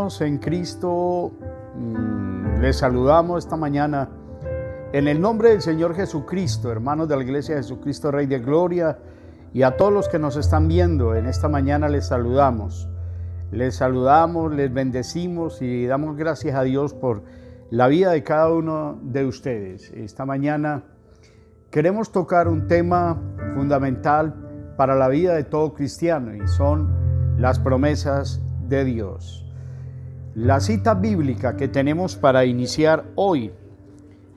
En Cristo, les saludamos esta mañana en el nombre del Señor Jesucristo, hermanos de la Iglesia de Jesucristo, Rey de Gloria, y a todos los que nos están viendo en esta mañana les saludamos, les bendecimos y damos gracias a Dios por la vida de cada uno de ustedes. Esta mañana queremos tocar un tema fundamental para la vida de todo cristiano y son las promesas de Dios. La cita bíblica que tenemos para iniciar hoy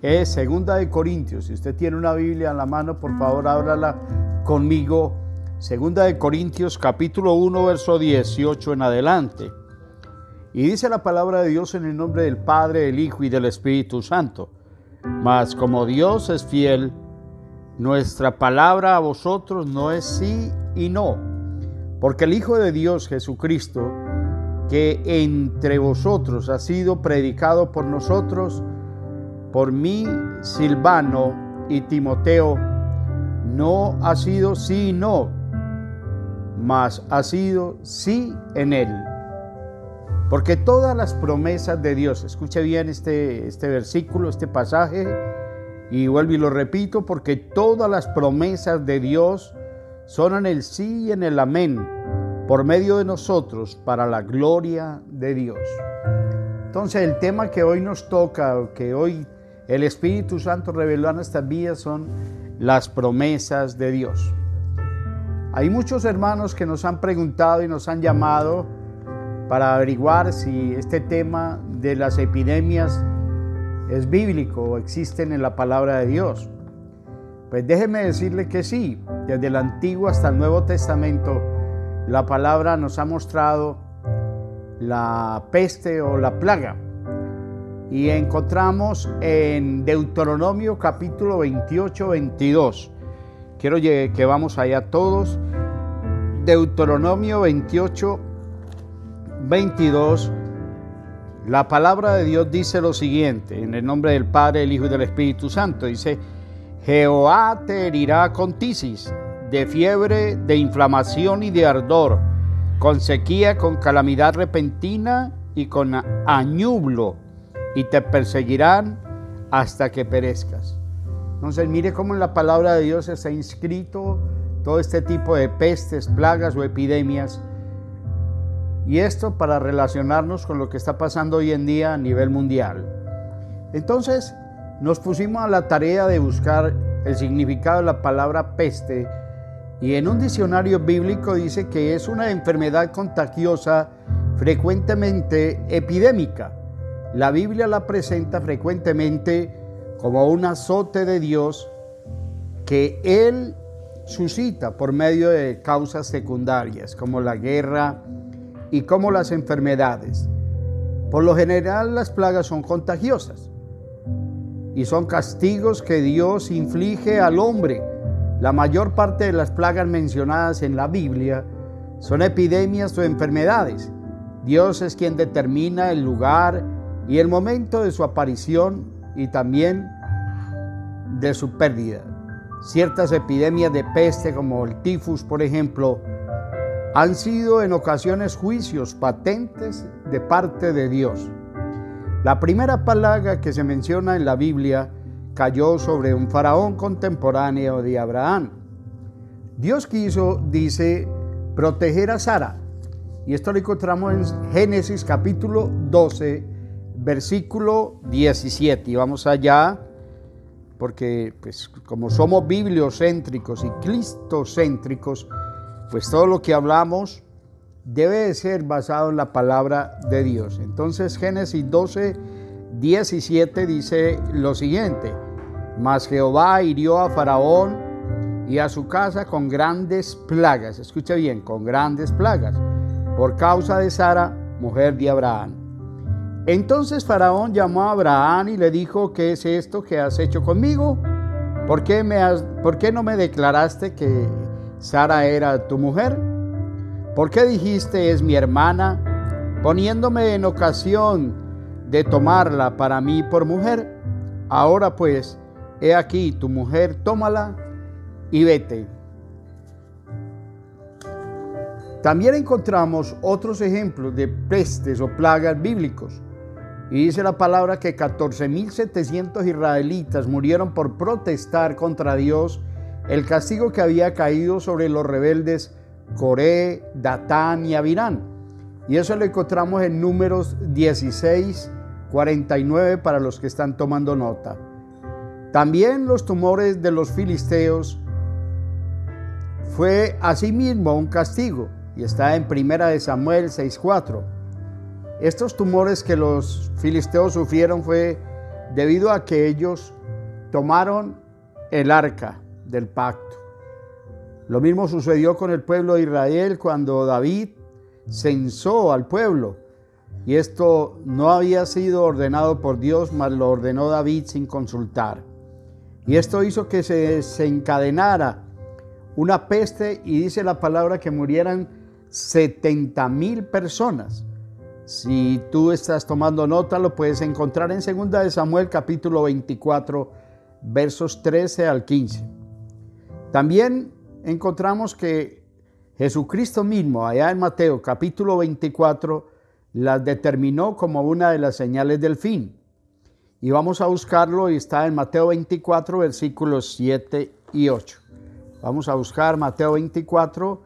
es 2 de Corintios. Si usted tiene una Biblia en la mano, por favor, ábrala conmigo. 2 de Corintios, capítulo 1, verso 18 en adelante. Y dice la palabra de Dios en el nombre del Padre, del Hijo y del Espíritu Santo. Mas como Dios es fiel, nuestra palabra a vosotros no es sí y no. Porque el Hijo de Dios, Jesucristo, que entre vosotros ha sido predicado por nosotros, por mí, Silvano y Timoteo, no ha sido sí y no, mas ha sido sí en él. Porque todas las promesas de Dios, escuche bien este versículo, este pasaje, y vuelvo y lo repito, porque todas las promesas de Dios son en el sí y en el amén, por medio de nosotros, para la gloria de Dios. Entonces el tema que hoy nos toca, que hoy el Espíritu Santo reveló a nuestras vidas, son las promesas de Dios. Hay muchos hermanos que nos han preguntado y nos han llamado para averiguar si este tema de las epidemias es bíblico o existen en la palabra de Dios. Pues déjeme decirle que sí, desde el Antiguo hasta el Nuevo Testamento, la palabra nos ha mostrado la peste o la plaga. Y encontramos en Deuteronomio capítulo 28, 22. Quiero que vamos allá todos. Deuteronomio 28, 22. La palabra de Dios dice lo siguiente, en el nombre del Padre, del Hijo y del Espíritu Santo. Dice: Jehová te herirá con tisis, de fiebre, de inflamación y de ardor, con sequía, con calamidad repentina y con añublo, y te perseguirán hasta que perezcas. Entonces mire cómo en la palabra de Dios está inscrito todo este tipo de pestes, plagas o epidemias, y esto para relacionarnos con lo que está pasando hoy en día a nivel mundial. Entonces nos pusimos a la tarea de buscar el significado de la palabra peste, y en un diccionario bíblico dice que es una enfermedad contagiosa frecuentemente epidémica. La Biblia la presenta frecuentemente como un azote de Dios que Él suscita por medio de causas secundarias, como la guerra y como las enfermedades. Por lo general, las plagas son contagiosas y son castigos que Dios inflige al hombre. La mayor parte de las plagas mencionadas en la Biblia son epidemias o enfermedades. Dios es quien determina el lugar y el momento de su aparición y también de su pérdida. Ciertas epidemias de peste, como el tifus, por ejemplo, han sido en ocasiones juicios patentes de parte de Dios. La primera plaga que se menciona en la Biblia cayó sobre un faraón contemporáneo de Abraham. Dios quiso, dice, proteger a Sara. Y esto lo encontramos en Génesis capítulo 12, versículo 17. Y vamos allá, porque pues como somos bibliocéntricos y cristocéntricos, pues todo lo que hablamos debe de ser basado en la palabra de Dios. Entonces Génesis 12, 17 dice lo siguiente: Mas Jehová hirió a Faraón y a su casa con grandes plagas. Escucha bien, con grandes plagas, por causa de Sara, mujer de Abraham. Entonces Faraón llamó a Abraham y le dijo: ¿qué es esto que has hecho conmigo? ¿Por qué no me declaraste que Sara era tu mujer? ¿Por qué dijiste es mi hermana, poniéndome en ocasión de tomarla para mí por mujer? Ahora pues, he aquí tu mujer, tómala y vete. También encontramos otros ejemplos de pestes o plagas bíblicos. Y dice la palabra que 14.700 israelitas murieron por protestar contra Dios el castigo que había caído sobre los rebeldes Coré, Datán y Abirán. Y eso lo encontramos en Números 16:49 para los que están tomando nota. También los tumores de los filisteos fue asimismo un castigo, y está en 1 Samuel 6:4. Estos tumores que los filisteos sufrieron fue debido a que ellos tomaron el arca del pacto. Lo mismo sucedió con el pueblo de Israel cuando David censó al pueblo, y esto no había sido ordenado por Dios, mas lo ordenó David sin consultar. Y esto hizo que se desencadenara una peste, y dice la palabra que murieran 70,000 personas. Si tú estás tomando nota, lo puedes encontrar en 2 Samuel capítulo 24, versos 13 al 15. También encontramos que Jesucristo mismo, allá en Mateo capítulo 24, las determinó como una de las señales del fin. Y vamos a buscarlo, y está en Mateo 24, versículos 7 y 8. Vamos a buscar Mateo 24,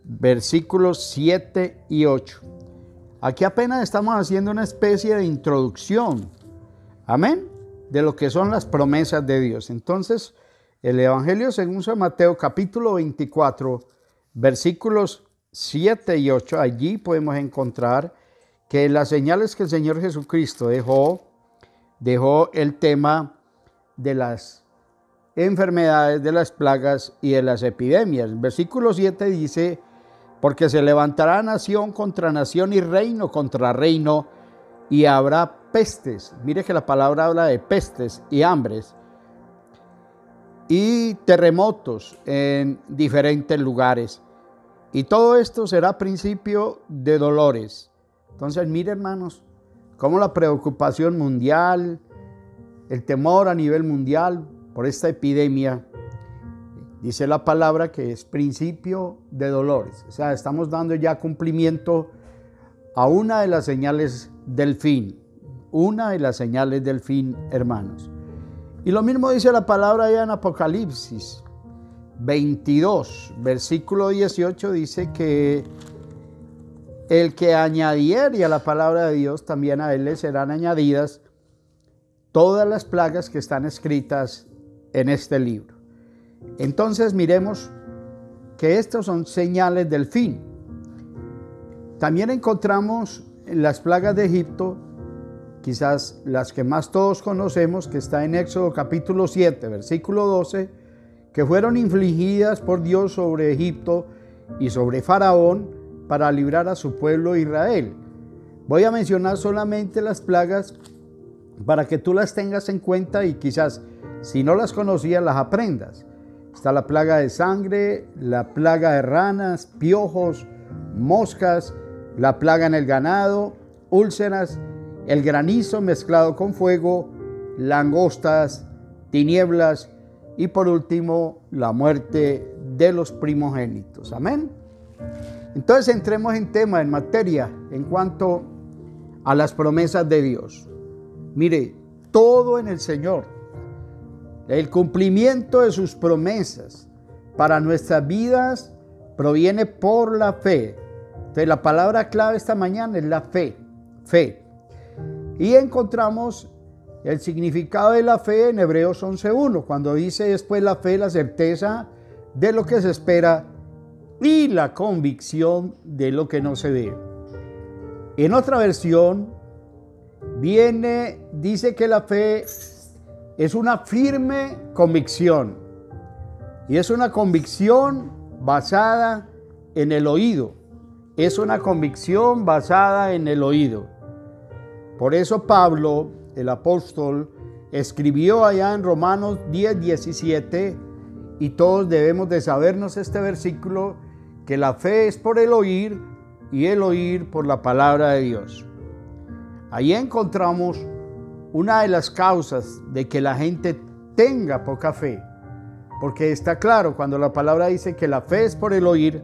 versículos 7 y 8. Aquí apenas estamos haciendo una especie de introducción, amén, de lo que son las promesas de Dios. Entonces, el Evangelio según San Mateo, capítulo 24, versículos 7 y 8, allí podemos encontrar que las señales que el Señor Jesucristo dejó el tema de las enfermedades, de las plagas y de las epidemias. El versículo 7 dice: porque se levantará nación contra nación y reino contra reino, y habrá pestes. Mire que la palabra habla de pestes y hambres y terremotos en diferentes lugares. Y todo esto será principio de dolores. Entonces, mire, hermanos, cómo la preocupación mundial, el temor a nivel mundial por esta epidemia, dice la palabra que es principio de dolores. O sea, estamos dando ya cumplimiento a una de las señales del fin. Una de las señales del fin, hermanos. Y lo mismo dice la palabra allá en Apocalipsis 22, versículo 18, dice que el que añadiere a la palabra de Dios, también a él le serán añadidas todas las plagas que están escritas en este libro. Entonces miremos que estas son señales del fin. También encontramos en las plagas de Egipto, quizás las que más todos conocemos, que está en Éxodo capítulo 7, versículo 12, que fueron infligidas por Dios sobre Egipto y sobre Faraón para librar a su pueblo Israel. Voy a mencionar solamente las plagas para que tú las tengas en cuenta y quizás si no las conocías las aprendas. Está la plaga de sangre, la plaga de ranas, piojos, moscas, la plaga en el ganado, úlceras, el granizo mezclado con fuego, langostas, tinieblas y por último la muerte de los primogénitos. Amén. Entonces entremos en tema, en materia, en cuanto a las promesas de Dios. Mire, todo en el Señor, el cumplimiento de sus promesas para nuestras vidas proviene por la fe. Entonces la palabra clave esta mañana es la fe, fe. Y encontramos el significado de la fe en Hebreos 11:1, cuando dice después la fe, la certeza de lo que se espera y la convicción de lo que no se ve. En otra versión dice que la fe es una firme convicción, y es una convicción basada en el oído. Es una convicción basada en el oído. Por eso Pablo, el apóstol, escribió allá en Romanos 10:17, y todos debemos de sabernos este versículo, que la fe es por el oír y el oír por la palabra de Dios. Ahí encontramos una de las causas de que la gente tenga poca fe, porque está claro, cuando la palabra dice que la fe es por el oír,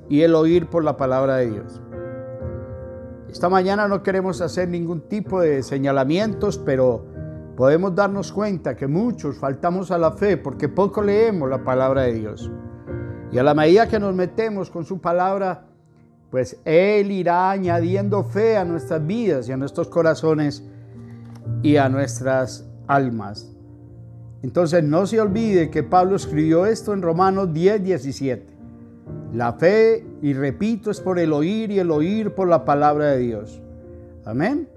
y el oír por la palabra de Dios. Esta mañana no queremos hacer ningún tipo de señalamientos, pero podemos darnos cuenta que muchos faltamos a la fe porque poco leemos la palabra de Dios. Y a la medida que nos metemos con su palabra, pues Él irá añadiendo fe a nuestras vidas y a nuestros corazones y a nuestras almas. Entonces no se olvide que Pablo escribió esto en Romanos 10:17. La fe, y repito, es por el oír y el oír por la palabra de Dios. Amén.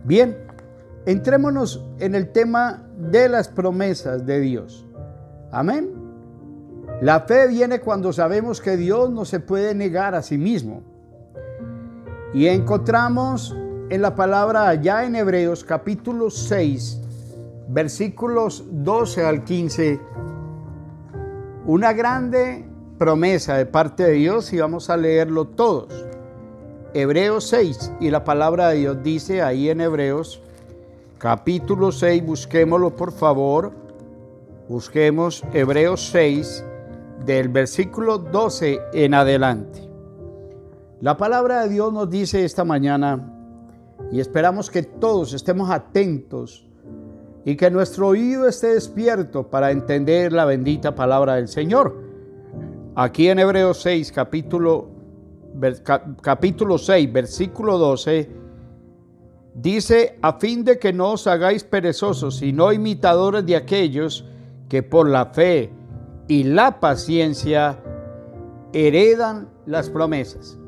Bien, entrémonos en el tema de las promesas de Dios. Amén. La fe viene cuando sabemos que Dios no se puede negar a sí mismo. Y encontramos en la palabra allá en Hebreos capítulo 6, versículos 12 al 15, una grande promesa de parte de Dios, y vamos a leerlo todos. Hebreos 6, y la palabra de Dios dice ahí en Hebreos capítulo 6, busquémoslo por favor, busquemos Hebreos 6, del versículo 12 en adelante. La palabra de Dios nos dice esta mañana, y esperamos que todos estemos atentos y que nuestro oído esté despierto para entender la bendita palabra del Señor. Aquí en Hebreos 6, capítulo 6, versículo 12, dice: a fin de que no os hagáis perezosos, sino imitadores de aquellos que por la fe y la paciencia heredan las promesas.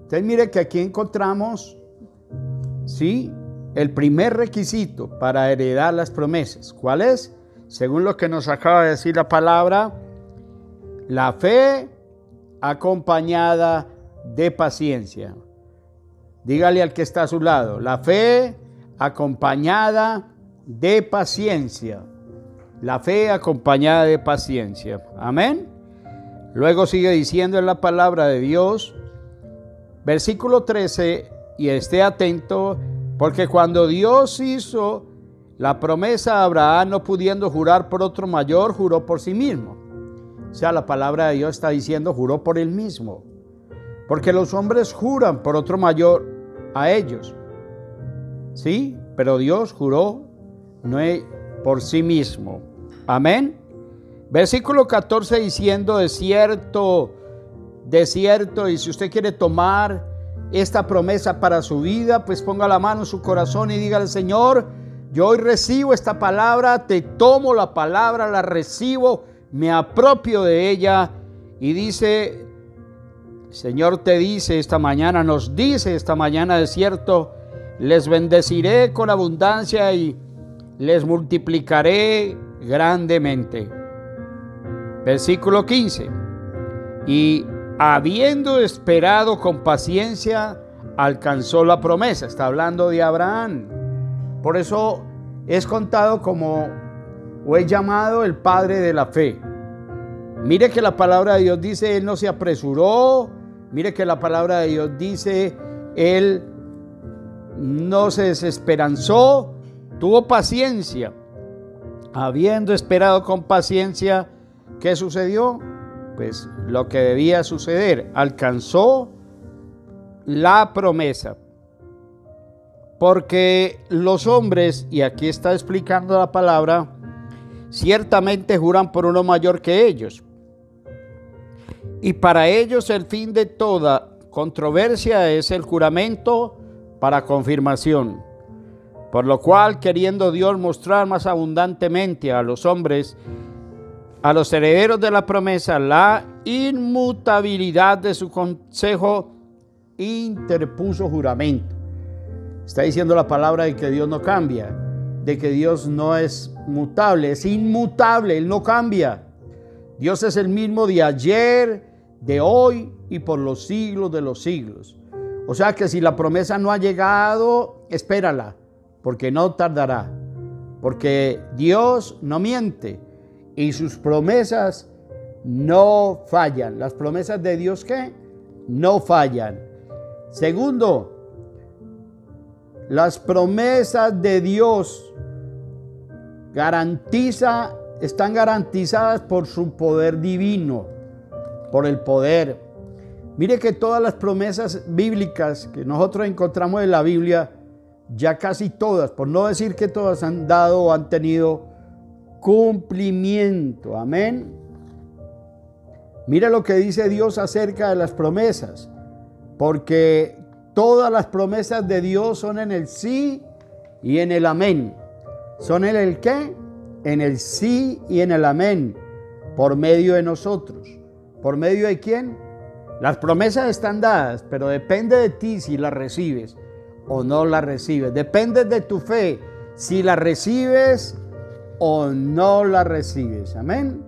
Entonces mire que aquí encontramos, ¿sí?, el primer requisito para heredar las promesas. ¿Cuál es? Según lo que nos acaba de decir la palabra, la fe acompañada de paciencia. Dígale al que está a su lado: la fe acompañada de paciencia. La fe acompañada de paciencia. Amén. Luego sigue diciendo en la palabra de Dios, versículo 13, y esté atento, porque cuando Dios hizo la promesa a Abraham, no pudiendo jurar por otro mayor, juró por sí mismo. O sea, la palabra de Dios está diciendo juró por él mismo. Porque los hombres juran por otro mayor a ellos. Sí, pero Dios juró no por sí mismo. Amén. Versículo 14 diciendo: de cierto, y si usted quiere tomar esta promesa para su vida, pues ponga la mano en su corazón y dígale: Señor, yo hoy recibo esta palabra, te tomo la palabra, la recibo, me apropio de ella. Y dice, Señor te dice esta mañana, nos dice esta mañana: de cierto, les bendeciré con abundancia y les multiplicaré grandemente. Versículo 15. Y habiendo esperado con paciencia, alcanzó la promesa. Está hablando de Abraham. Por eso es contado como, o es llamado, el padre de la fe. Mire que la palabra de Dios dice, él no se apresuró. Mire que la palabra de Dios dice, él no se desesperanzó, tuvo paciencia. Habiendo esperado con paciencia, ¿qué sucedió? Pues lo que debía suceder, alcanzó la promesa. Porque los hombres, y aquí está explicando la palabra, ciertamente juran por uno mayor que ellos. Y para ellos el fin de toda controversia es el juramento para confirmación. Por lo cual, queriendo Dios mostrar más abundantemente a los hombres, a los herederos de la promesa, la inmutabilidad de su consejo, interpuso juramento. Está diciendo la palabra de que Dios no cambia, de que Dios no es mutable, es inmutable, Él no cambia. Dios es el mismo de ayer, de hoy y por los siglos de los siglos. O sea que si la promesa no ha llegado, espérala, porque no tardará, porque Dios no miente y sus promesas no fallan. Las promesas de Dios, ¿qué? No fallan. Segundo, las promesas de Dios están garantizadas por su poder divino, por el poder Mire que todas las promesas bíblicas que nosotros encontramos en la Biblia, ya casi todas, por no decir que todas, han dado o han tenido cumplimiento. Amén. Mire lo que dice Dios acerca de las promesas, porque todas las promesas de Dios son en el sí y en el amén. ¿Son en el qué? En el sí y en el amén, por medio de nosotros. ¿Por medio de quién? Las promesas están dadas, pero depende de ti si las recibes o no las recibes. Depende de tu fe si las recibes o no las recibes. Amén.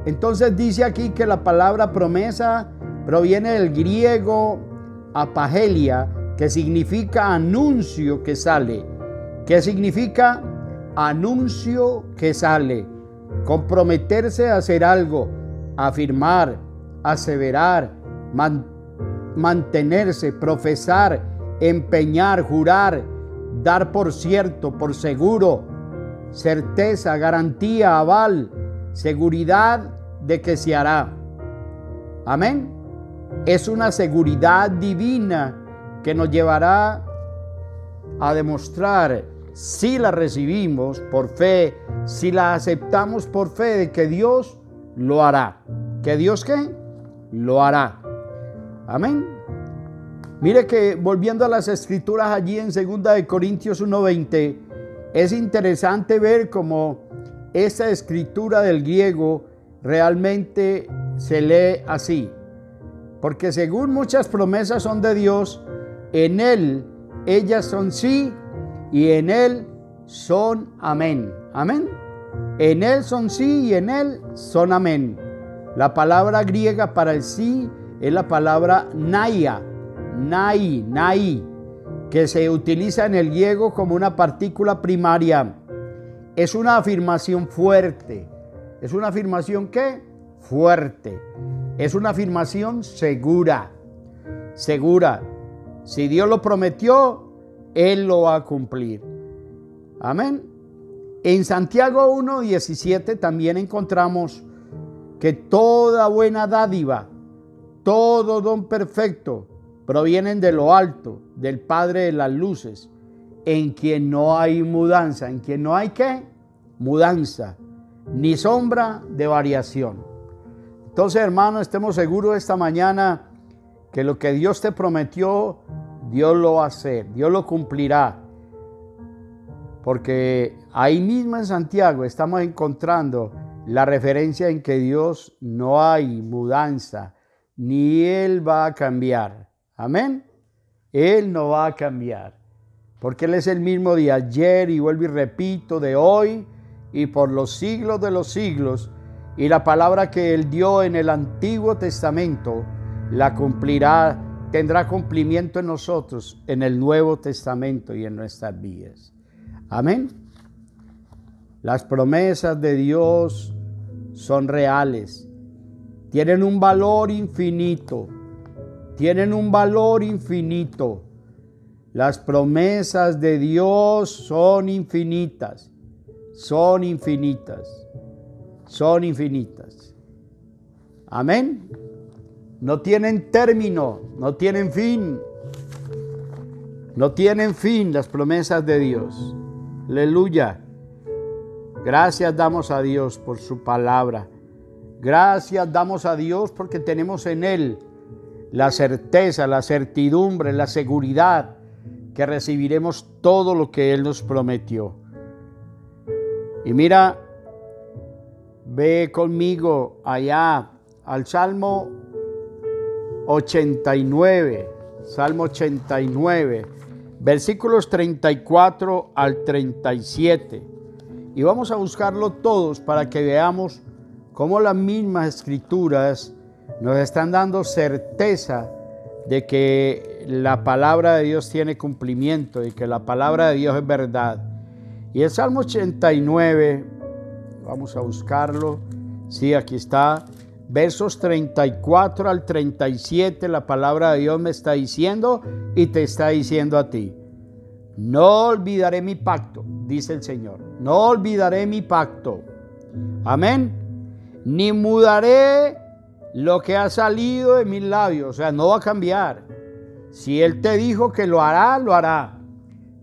Entonces dice aquí que la palabra promesa proviene del griego apagelia, que significa anuncio que sale. ¿Qué significa? Anuncio que sale. Comprometerse a hacer algo, afirmar, aseverar, mantenerse, profesar, empeñar, jurar, dar por cierto, por seguro, certeza, garantía, aval, seguridad de que se hará. Amén. Es una seguridad divina que nos llevará a demostrar si la recibimos por fe, si la aceptamos por fe de que Dios lo hará. ¿Que Dios qué? Lo hará. Amén. Mire que volviendo a las escrituras allí en 2 de Corintios 1:20, es interesante ver cómo esa escritura del griego realmente se lee así. Porque según muchas promesas son de Dios, en Él ellas son sí y en Él son amén. Amén. En Él son sí y en Él son amén. La palabra griega para el sí es la palabra naia, nai, que se utiliza en el griego como una partícula primaria. Es una afirmación fuerte. ¿Es una afirmación qué? Fuerte. Es una afirmación segura. Segura. Si Dios lo prometió, Él lo va a cumplir. Amén. En Santiago 1:17 también encontramos que toda buena dádiva, todo don perfecto, provienen de lo alto, del Padre de las luces, en quien no hay mudanza. ¿En quien no hay qué? Mudanza, ni sombra de variación. Entonces, hermano, estemos seguros esta mañana que lo que Dios te prometió, Dios lo va a hacer, Dios lo cumplirá. Porque ahí mismo en Santiago estamos encontrando la referencia en que Dios no hay mudanza, ni Él va a cambiar. Amén. Él no va a cambiar, porque Él es el mismo de ayer y vuelvo y repito, de hoy y por los siglos de los siglos. Y la palabra que Él dio en el Antiguo Testamento la cumplirá, tendrá cumplimiento en nosotros en el Nuevo Testamento y en nuestras vidas. Amén. Las promesas de Dios son reales, tienen un valor infinito, tienen un valor infinito. Las promesas de Dios son infinitas, son infinitas, son infinitas. Amén. No tienen término, no tienen fin. No tienen fin las promesas de Dios. Aleluya. Gracias damos a Dios por su palabra. Gracias damos a Dios porque tenemos en Él la certeza, la certidumbre, la seguridad que recibiremos todo lo que Él nos prometió. Y mira, ve conmigo allá al Salmo 89, Salmo 89, versículos 34 al 37. Y vamos a buscarlo todos para que veamos cómo las mismas escrituras nos están dando certeza de que la palabra de Dios tiene cumplimiento y que la palabra de Dios es verdad. Y el Salmo 89, vamos a buscarlo. Sí, aquí está. Versos 34 al 37, la palabra de Dios me está diciendo y te está diciendo a ti. No olvidaré mi pacto, dice el Señor. No olvidaré mi pacto. Amén. Ni mudaré lo que ha salido de mis labios, o sea, no va a cambiar. Si Él te dijo que lo hará, lo hará.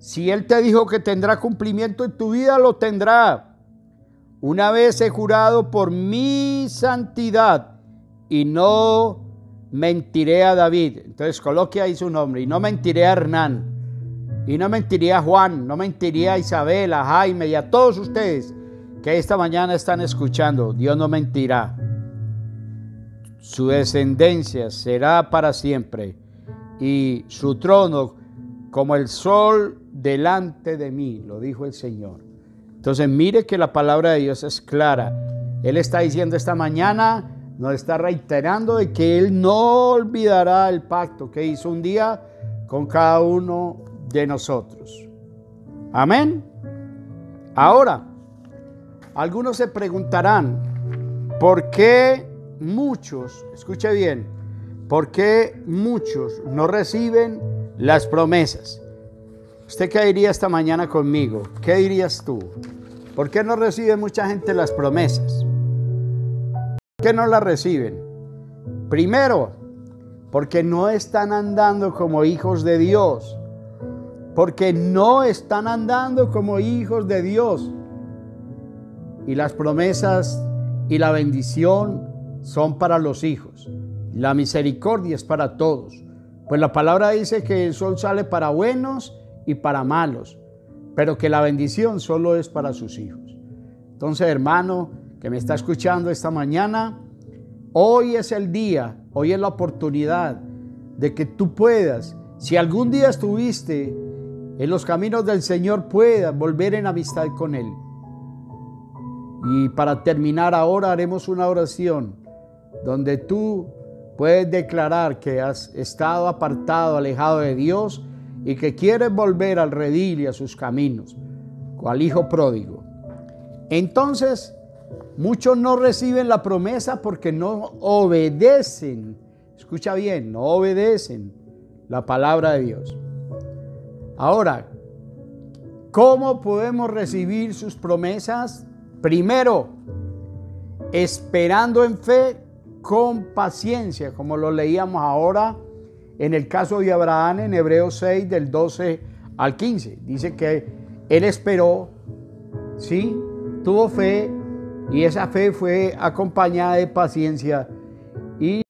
Si Él te dijo que tendrá cumplimiento en tu vida, lo tendrá. Una vez he jurado por mi santidad y no mentiré a David. Entonces coloque ahí su nombre. Y no mentiré a Hernán. Y no mentiré a Juan. No mentiré a Isabel, a Jaime y a todos ustedes que esta mañana están escuchando. Dios no mentirá. Su descendencia será para siempre. Y su trono como el sol delante de mí, lo dijo el Señor. Entonces mire que la palabra de Dios es clara. Él está diciendo esta mañana, nos está reiterando de que Él no olvidará el pacto que hizo un día con cada uno de nosotros. Amén. Ahora, algunos se preguntarán, ¿por qué muchos, escuche bien, por qué muchos no reciben las promesas? ¿Usted qué diría esta mañana conmigo? ¿Qué dirías tú? ¿Por qué no recibe mucha gente las promesas? ¿Por qué no las reciben? Primero, porque no están andando como hijos de Dios. Porque no están andando como hijos de Dios. Y las promesas y la bendición son para los hijos. La misericordia es para todos. Pues la palabra dice que el sol sale para buenos y para malos, pero que la bendición solo es para sus hijos. Entonces, hermano que me está escuchando esta mañana, hoy es el día, hoy es la oportunidad de que tú puedas, si algún día estuviste en los caminos del Señor, puedas volver en amistad con Él. Y para terminar ahora haremos una oración donde tú puedes declarar que has estado apartado, alejado de Dios y que quieres volver al redil y a sus caminos, cual hijo pródigo. Entonces, muchos no reciben la promesa porque no obedecen. Escucha bien, no obedecen la palabra de Dios. Ahora, ¿cómo podemos recibir sus promesas? Primero, esperando en fe con paciencia, como lo leíamos ahora en el caso de Abraham en Hebreos 6 del 12 al 15. Dice que él esperó, ¿sí? Tuvo fe y esa fe fue acompañada de paciencia y